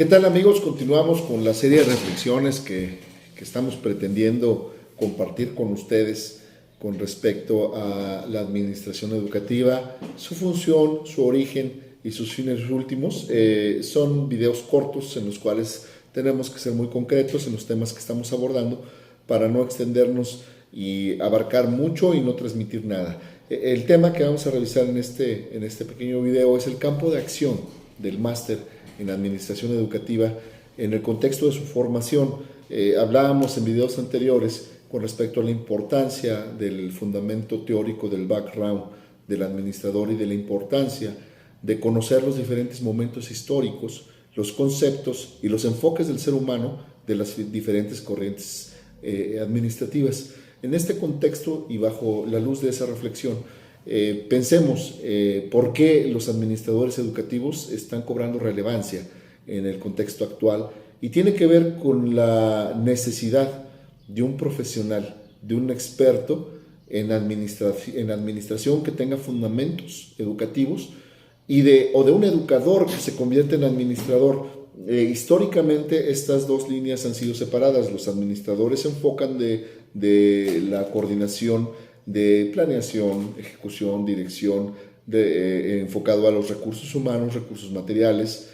¿Qué tal, amigos? Continuamos con la serie de reflexiones que estamos pretendiendo compartir con ustedes con respecto a la administración educativa, su función, su origen y sus fines últimos. Son videos cortos en los cuales tenemos que ser muy concretos en los temas que estamos abordando para no extendernos y abarcar mucho y no transmitir nada. El tema que vamos a revisar en este pequeño video es el campo de acción del máster en administración educativa en el contexto de su formación. Hablábamos en videos anteriores con respecto a la importancia del fundamento teórico del background del administrador y de la importancia de conocer los diferentes momentos históricos, los conceptos y los enfoques del ser humano de las diferentes corrientes administrativas. En este contexto y bajo la luz de esa reflexión, pensemos por qué los administradores educativos están cobrando relevancia en el contexto actual, y tiene que ver con la necesidad de un profesional, de un experto en administración que tenga fundamentos educativos o de un educador que se convierte en administrador. Históricamente estas dos líneas han sido separadas. Los administradores se enfocan de la coordinación de planeación, ejecución, dirección, enfocado a los recursos humanos, recursos materiales,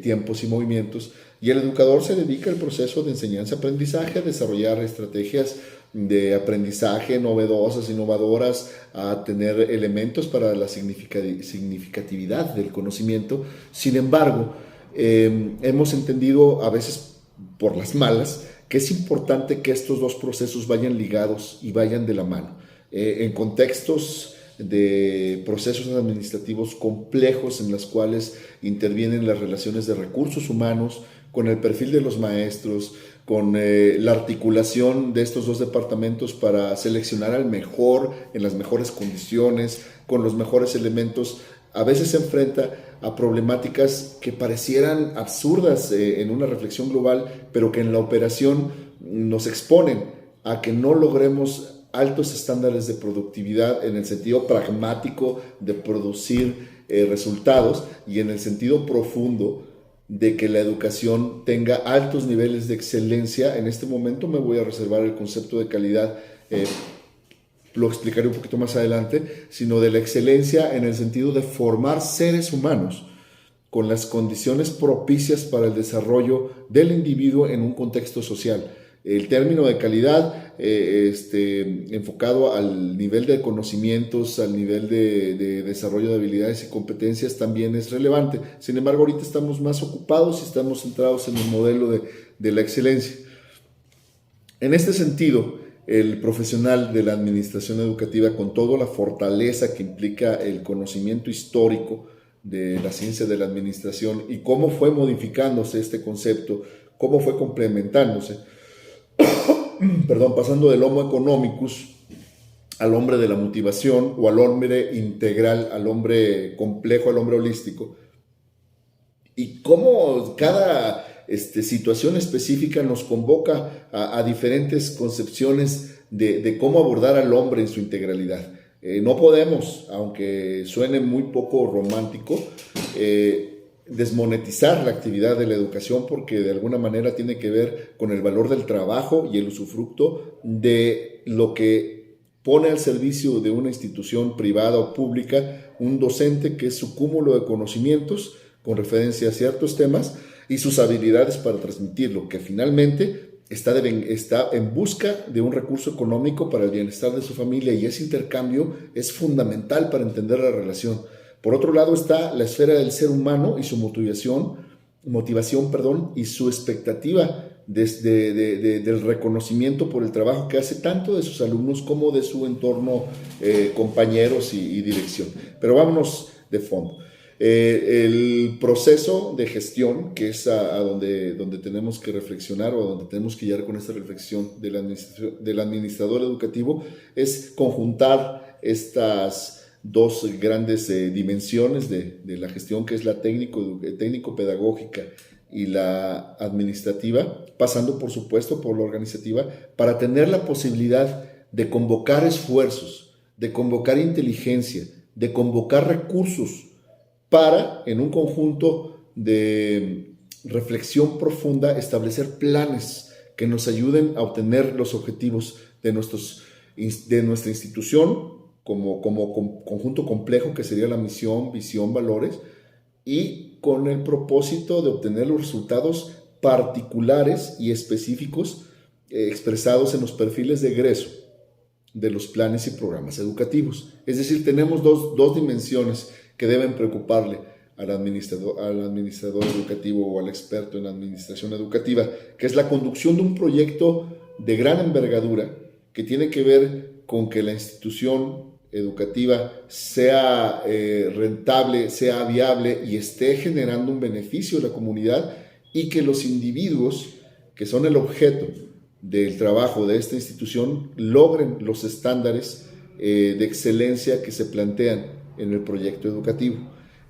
tiempos y movimientos, y el educador se dedica al proceso de enseñanza-aprendizaje, a desarrollar estrategias de aprendizaje novedosas, innovadoras, a tener elementos para la significatividad del conocimiento. Sin embargo, hemos entendido a veces por las malas que es importante que estos dos procesos vayan ligados y vayan de la mano. En contextos de procesos administrativos complejos en los cuales intervienen las relaciones de recursos humanos, con el perfil de los maestros, con la articulación de estos dos departamentos para seleccionar al mejor en las mejores condiciones, con los mejores elementos, a veces se enfrenta a problemáticas que parecieran absurdas en una reflexión global, pero que en la operación nos exponen a que no logremos altos estándares de productividad en el sentido pragmático de producir resultados, y en el sentido profundo de que la educación tenga altos niveles de excelencia. En este momento me voy a reservar el concepto de calidad, lo explicaré un poquito más adelante, sino de la excelencia en el sentido de formar seres humanos con las condiciones propicias para el desarrollo del individuo en un contexto social. El término de calidad enfocado al nivel de conocimientos, al nivel de desarrollo de habilidades y competencias también es relevante. Sin embargo, ahorita estamos más ocupados y estamos centrados en el modelo de la excelencia. En este sentido, el profesional de la administración educativa, con toda la fortaleza que implica el conocimiento histórico de la ciencia de la administración y cómo fue modificándose este concepto, cómo fue complementándose, pasando del homo economicus al hombre de la motivación, o al hombre integral, al hombre complejo, al hombre holístico, y cómo cada situación específica nos convoca a diferentes concepciones de cómo abordar al hombre en su integralidad. No podemos, aunque suene muy poco romántico, desmonetizar la actividad de la educación, porque de alguna manera tiene que ver con el valor del trabajo y el usufructo de lo que pone al servicio de una institución privada o pública un docente, que es su cúmulo de conocimientos con referencia a ciertos temas y sus habilidades para transmitirlo, que finalmente está en busca de un recurso económico para el bienestar de su familia, y ese intercambio es fundamental para entender la relación. Por otro lado está la esfera del ser humano y su motivación, y su expectativa del reconocimiento por el trabajo que hace tanto de sus alumnos como de su entorno, compañeros y dirección. Pero vámonos de fondo. El proceso de gestión, que es a donde tenemos que reflexionar, o a donde tenemos que llegar con esta reflexión del administrador educativo, es conjuntar estas dos grandes dimensiones de la gestión, que es la técnico-pedagógica y la administrativa, pasando por supuesto por la organizativa, para tener la posibilidad de convocar esfuerzos, de convocar inteligencia, de convocar recursos para, en un conjunto de reflexión profunda, establecer planes que nos ayuden a obtener los objetivos de nuestra institución como conjunto complejo que sería la misión, visión, valores, y con el propósito de obtener los resultados particulares y específicos expresados en los perfiles de egreso de los planes y programas educativos. Es decir, tenemos dos dimensiones que deben preocuparle al administrador educativo o al experto en administración educativa, que es la conducción de un proyecto de gran envergadura que tiene que ver con que la institución educativa sea rentable, sea viable y esté generando un beneficio a la comunidad, y que los individuos que son el objeto del trabajo de esta institución logren los estándares de excelencia que se plantean en el proyecto educativo.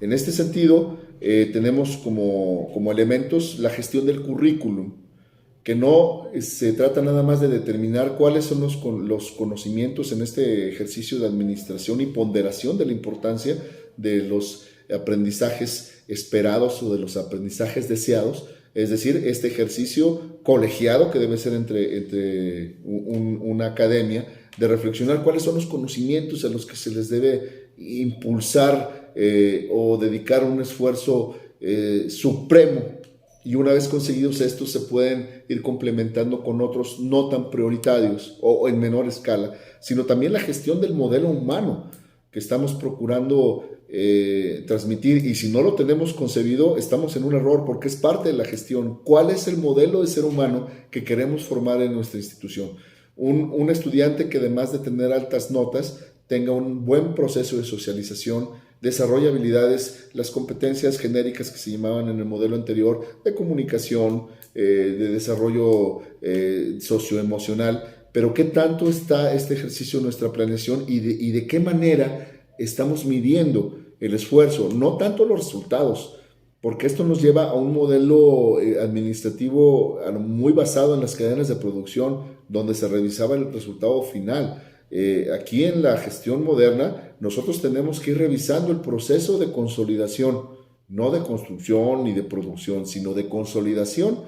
En este sentido, tenemos como elementos la gestión del currículum, que no se trata nada más de determinar cuáles son los conocimientos en este ejercicio de administración y ponderación de la importancia de los aprendizajes esperados o de los aprendizajes deseados, es decir, este ejercicio colegiado que debe ser entre una academia, de reflexionar cuáles son los conocimientos a los que se les debe impulsar o dedicar un esfuerzo supremo, y una vez conseguidos estos se pueden ir complementando con otros no tan prioritarios o en menor escala, sino también la gestión del modelo humano que estamos procurando transmitir, y si no lo tenemos concebido estamos en un error, porque es parte de la gestión. ¿Cuál es el modelo de ser humano que queremos formar en nuestra institución? Un estudiante que, además de tener altas notas, tenga un buen proceso de socialización, desarrolla habilidades, las competencias genéricas que se llamaban en el modelo anterior, de comunicación, de desarrollo socioemocional. Pero ¿qué tanto está este ejercicio en nuestra planeación y de qué manera estamos midiendo el esfuerzo? No tanto los resultados, porque esto nos lleva a un modelo administrativo muy basado en las cadenas de producción, donde se revisaba el resultado final. Aquí en la gestión moderna nosotros tenemos que ir revisando el proceso de consolidación, no de construcción ni de producción, sino de consolidación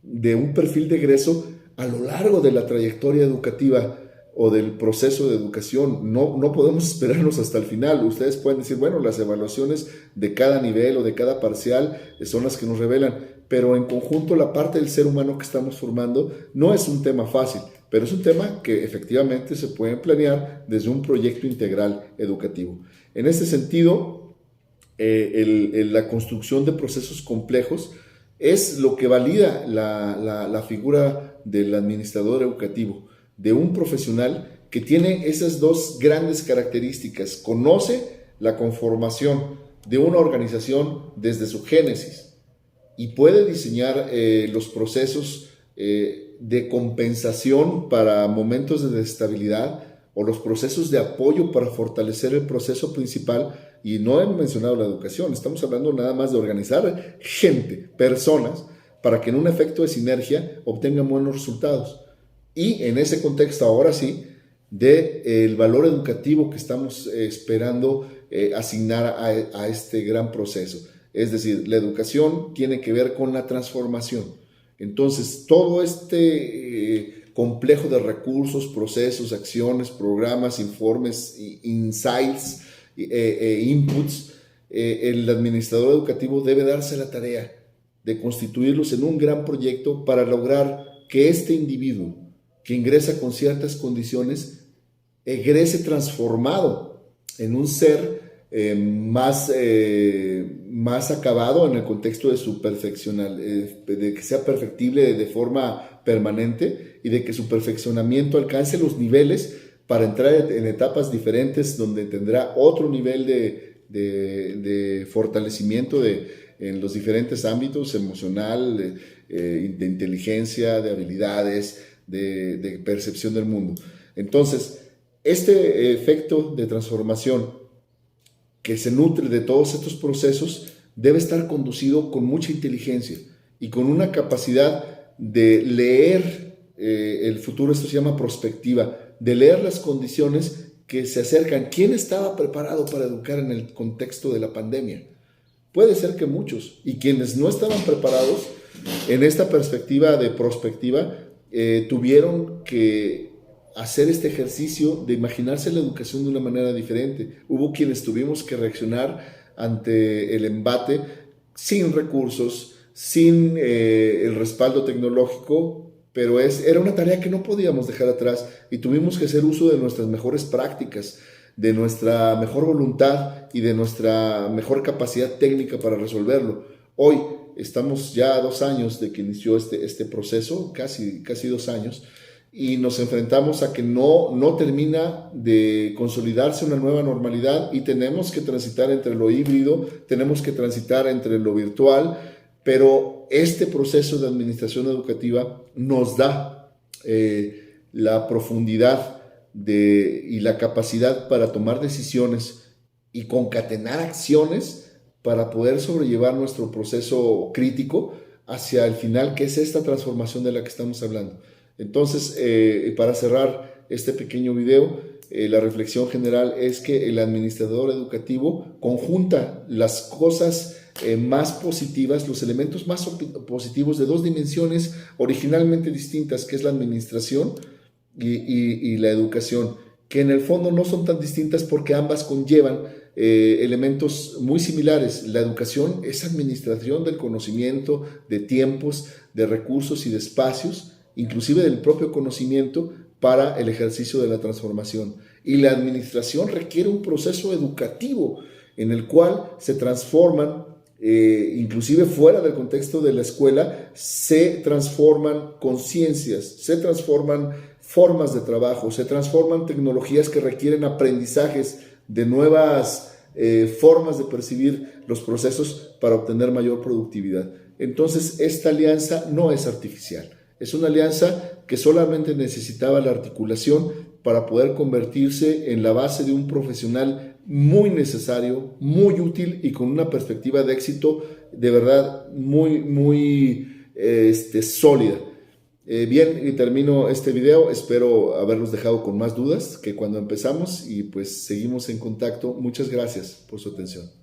de un perfil de egreso a lo largo de la trayectoria educativa o del proceso de educación. No podemos esperarnos hasta el final. Ustedes pueden decir, bueno, las evaluaciones de cada nivel o de cada parcial son las que nos revelan, pero en conjunto la parte del ser humano que estamos formando no es un tema fácil, pero es un tema que efectivamente se puede planear desde un proyecto integral educativo. En este sentido, la construcción de procesos complejos es lo que valida la figura del administrador educativo, de un profesional que tiene esas dos grandes características: conoce la conformación de una organización desde su génesis y puede diseñar los procesos de compensación para momentos de desestabilidad, o los procesos de apoyo para fortalecer el proceso principal. Y no he mencionado la educación, estamos hablando nada más de organizar gente, personas, para que en un efecto de sinergia obtengan buenos resultados. Y en ese contexto, ahora sí, del valor educativo que estamos esperando asignar a este gran proceso. Es decir, la educación tiene que ver con la transformación. Entonces, todo este complejo de recursos, procesos, acciones, programas, informes, insights, inputs, el administrador educativo debe darse la tarea de constituirlos en un gran proyecto para lograr que este individuo que ingresa con ciertas condiciones egrese transformado en un ser más acabado en el contexto de su de que sea perfectible de forma permanente, y de que su perfeccionamiento alcance los niveles para entrar en etapas diferentes donde tendrá otro nivel de fortalecimiento en los diferentes ámbitos: emocional, de inteligencia, de habilidades, de percepción del mundo. Entonces, este efecto de transformación que se nutre de todos estos procesos debe estar conducido con mucha inteligencia y con una capacidad de leer el futuro. Esto se llama prospectiva, de leer las condiciones que se acercan. ¿Quién estaba preparado para educar en el contexto de la pandemia? Puede ser que muchos, y quienes no estaban preparados en esta perspectiva de prospectiva, tuvieron que hacer este ejercicio de imaginarse la educación de una manera diferente. Hubo quienes tuvimos que reaccionar ante el embate sin recursos, sin el respaldo tecnológico, pero era una tarea que no podíamos dejar atrás y tuvimos que hacer uso de nuestras mejores prácticas, de nuestra mejor voluntad y de nuestra mejor capacidad técnica para resolverlo. Hoy estamos ya a 2 años de que inició este proceso, casi 2 años, y nos enfrentamos a que no termina de consolidarse una nueva normalidad y tenemos que transitar entre lo híbrido, tenemos que transitar entre lo virtual, pero este proceso de administración educativa nos da la profundidad y la capacidad para tomar decisiones y concatenar acciones para poder sobrellevar nuestro proceso crítico hacia el final, que es esta transformación de la que estamos hablando. Entonces, para cerrar este pequeño video, la reflexión general es que el administrador educativo conjunta las cosas más positivas, los elementos más positivos de 2 dimensiones originalmente distintas, que es la administración y la educación, que en el fondo no son tan distintas porque ambas conllevan elementos muy similares. La educación es administración del conocimiento, de tiempos, de recursos y de espacios, inclusive del propio conocimiento para el ejercicio de la transformación. Y la administración requiere un proceso educativo en el cual se transforman, inclusive fuera del contexto de la escuela, se transforman conciencias, se transforman formas de trabajo, se transforman tecnologías que requieren aprendizajes de nuevas formas de percibir los procesos para obtener mayor productividad. Entonces, esta alianza no es artificial. Es una alianza que solamente necesitaba la articulación para poder convertirse en la base de un profesional muy necesario, muy útil y con una perspectiva de éxito de verdad muy sólida. Bien, y termino este video. Espero haberlos dejado con más dudas que cuando empezamos y pues seguimos en contacto. Muchas gracias por su atención.